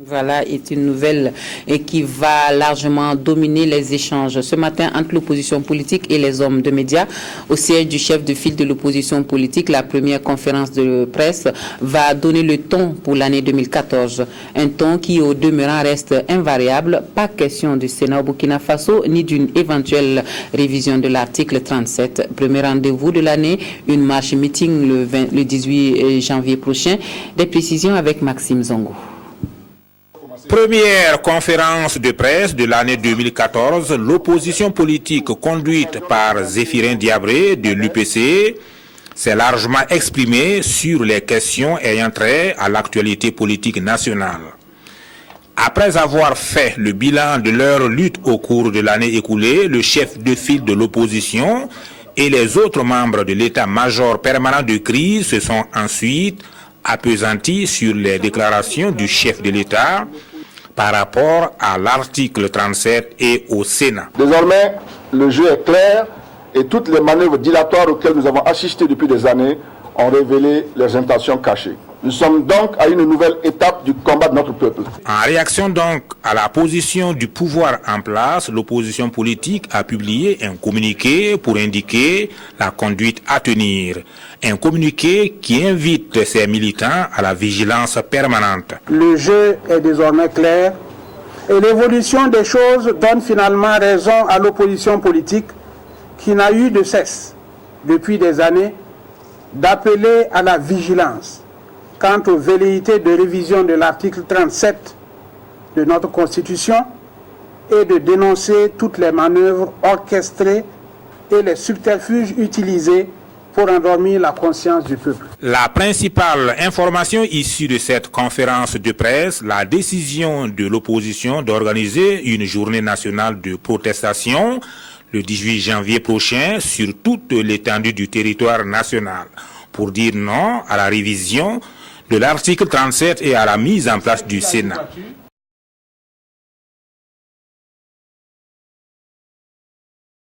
Voilà, est une nouvelle qui va largement dominer les échanges ce matin entre l'opposition politique et les hommes de médias. Au siège du chef de file de l'opposition politique, la première conférence de presse va donner le ton pour l'année 2014. Un ton qui, au demeurant, reste invariable. Pas question du Sénat au Burkina Faso ni d'une éventuelle révision de l'article 37. Premier rendez-vous de l'année, une marche-meeting le 18 janvier prochain. Des précisions avec Maxime Zongo. Première conférence de presse de l'année 2014, l'opposition politique conduite par Zéphirin Diabré de l'UPC s'est largement exprimée sur les questions ayant trait à l'actualité politique nationale. Après avoir fait le bilan de leur lutte au cours de l'année écoulée, le chef de file de l'opposition et les autres membres de l'état-major permanent de crise se sont ensuite appesantis sur les déclarations du chef de l'État par rapport à l'article 37 et au Sénat. Désormais, le jeu est clair et toutes les manœuvres dilatoires auxquelles nous avons assisté depuis des années ont révélé leurs intentions cachées. Nous sommes donc à une nouvelle étape du combat de notre peuple. En réaction donc à la position du pouvoir en place, l'opposition politique a publié un communiqué pour indiquer la conduite à tenir. Un communiqué qui invite ses militants à la vigilance permanente. Le jeu est désormais clair et l'évolution des choses donne finalement raison à l'opposition politique qui n'a eu de cesse, depuis des années, d'appeler à la vigilance quant aux velléités de révision de l'article 37 de notre Constitution et de dénoncer toutes les manœuvres orchestrées et les subterfuges utilisés pour endormir la conscience du peuple. La principale information issue de cette conférence de presse, la décision de l'opposition d'organiser une journée nationale de protestation le 18 janvier prochain sur toute l'étendue du territoire national pour dire non à la révision de l'article 37 et à la mise en place du Sénat.